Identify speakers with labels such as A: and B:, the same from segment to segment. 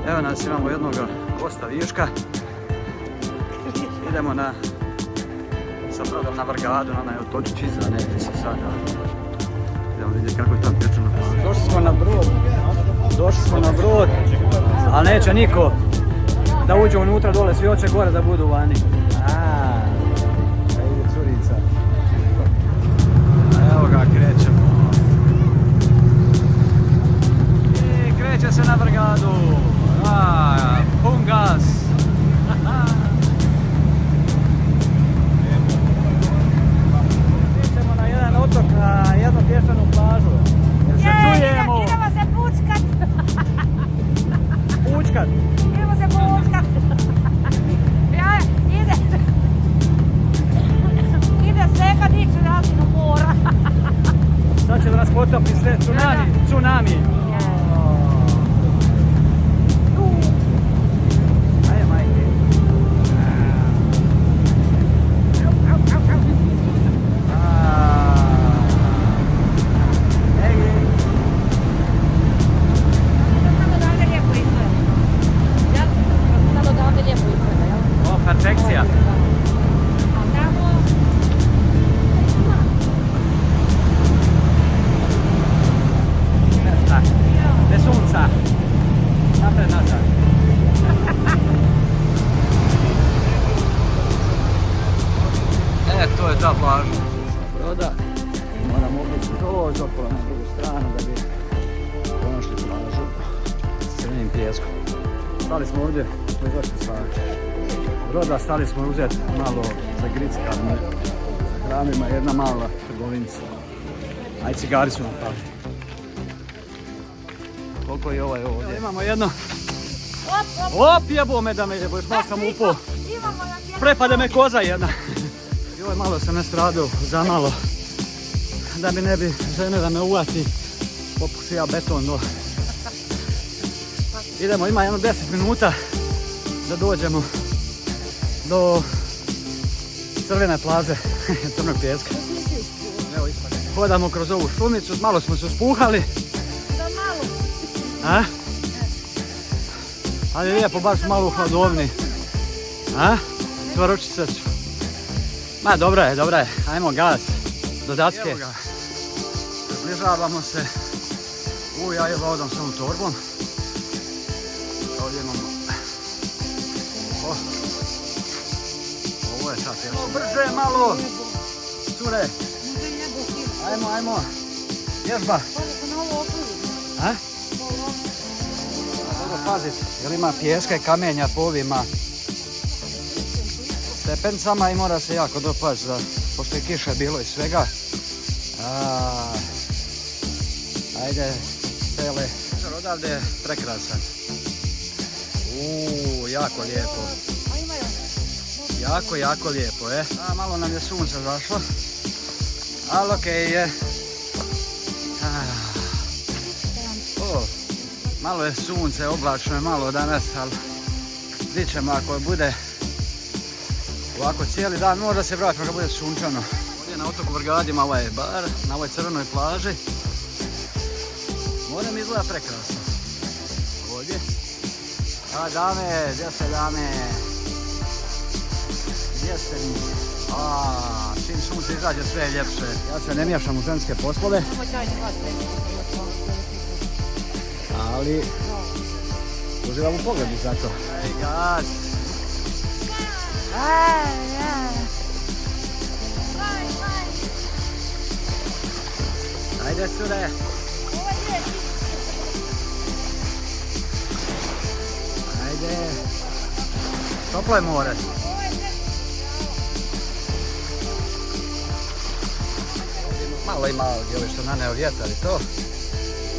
A: Evo nas, imamo jednog gosta viška. Idemo sa brodom na Vrgadu, na onaj otočić iza, ne se sada. Idemo vidjeti kako je tam pječano. Došli smo na brod, ali neće niko da uđe unutra dole, svi hoće gore da budu vani. Da ide curica. Evo ga, krećemo. I kreće se na Vrgadu. Pun gas. Krećemo na jedan otok, na jednu pješčanu plažu. Jer se čujemo.
B: Idemo se pučkat.
A: Pučkat.
B: Idemo se pučkat. Ide svega dići razinu mora.
A: Sad će da nas potopi sve, tsunami. Ajde, majke. Perfekcija. Bez sunca. Napred nazad. To je ta plaža. Broda. Moramo obići skroz okolo na drugu stranu da bi pronašli plažu s crvenim pijeskom. Stali smo ovdje, smo izašli sa broda, stali smo uzeti malo za grickama, sa hranima, jedna mala trgovinica. A i cigari su nam pali. Koliko je ovaj ovdje? Imamo jedno. Op, jebo me da me jebo, još malo sam upao. Prepade me koza jedna. I ovaj malo sam nastradao, zamalo. Da mi ne bi žene da me uvati, popuši ja beton do. Idemo, ima jedno 10 minuta da dođemo do crvene plaže, crnog pijeska. Evo ispade. Hodamo kroz ovu šumicu, malo smo se uspuhali.
B: Da malo.
A: A? Ali lijepo, baš malo u hladovni. A? Svaručice ću. Ma dobro je. Ajmo gas do daske. Približavamo se. Ja je vodom s ovom torbom. Ovdje imamo. Ovo je sad teško. Brže malo. Cure. Ajmo. Vježba. A? Dobro pazit, jer ima pijeska i kamenja po ovima stepencama i mora se jako dopast, pošto je kiša bilo i svega. Ajde, sele. Odavde je prekrasan. Jako lijepo. Jako lijepo, malo nam je sunce zašlo, ali okej je. Malo je sunce, oblačno je malo danas, ali vidit ćemo ako bude ovako cijeli dan, možda se vratimo kad bude sunčano. Ovdje na otoku Vrgadi ima ovaj bar, na ovoj crvenoj plaži. More mi izgleda prekrasno. Ovdje. A dame, gdje ste dame? Gdje ste mi? Čim sunce izađe sve je ljepše. Ja se ne miješam u ženske poslove. Ali uživam u pogledu zato. Ej, gas! Ajde, cure! Ajde! Toplo je more. Malo ima ovdje što naneo vjetar i to.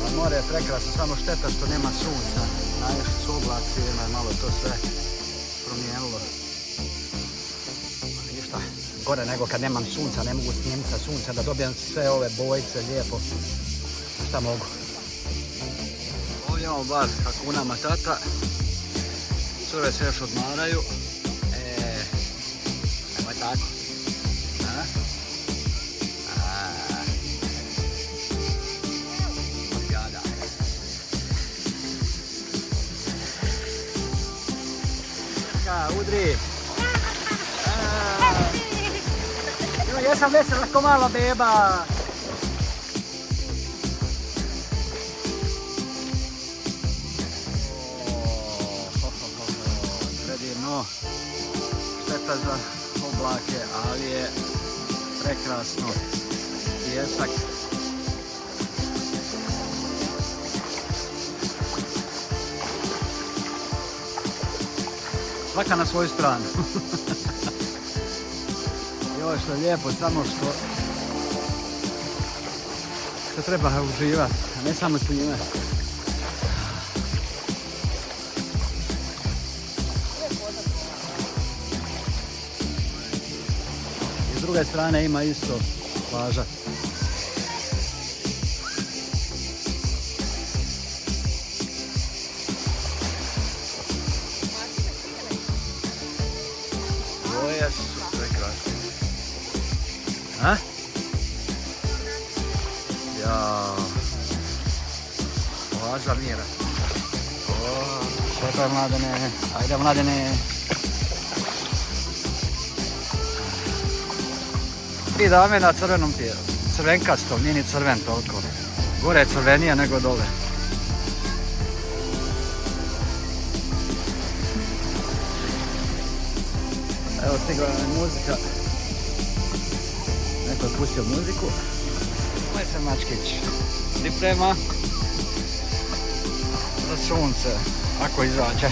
A: A more je prekrasno, samo šteta što nema sunca. Najviše su oblaci, malo to sve promijenilo. Ništa gore nego kad nemam sunca, ne mogu snimiti sa sunca da dobijem sve ove bojice lijepo. Šta mogu? Ovdje imamo bar Hakuna Matata. Cure se još odmaraju. Evo je tako. Majka, udri. Ja sam vesela ko mala beba. Predivno. Šteta za oblake, ali je prekrasno. Pjesak. Svaka na svoju stranu. I ovo što je lijepo, samo što se treba uživati, a ne samo snimati. I s druge strane ima isto plaža. Boje su prekrasne. A? Jao. Oaza mira. Šta to je, Mladene? Ajde, Mladene. 3 dame na crvenom tijelu. Crvenkastom, nije ni crven toliko. Gore je crvenija nego dole. Evo stigla nam je muzika. Neko je pustio muziku. Ovo se Mačkić priprema za sunce, ako izađe.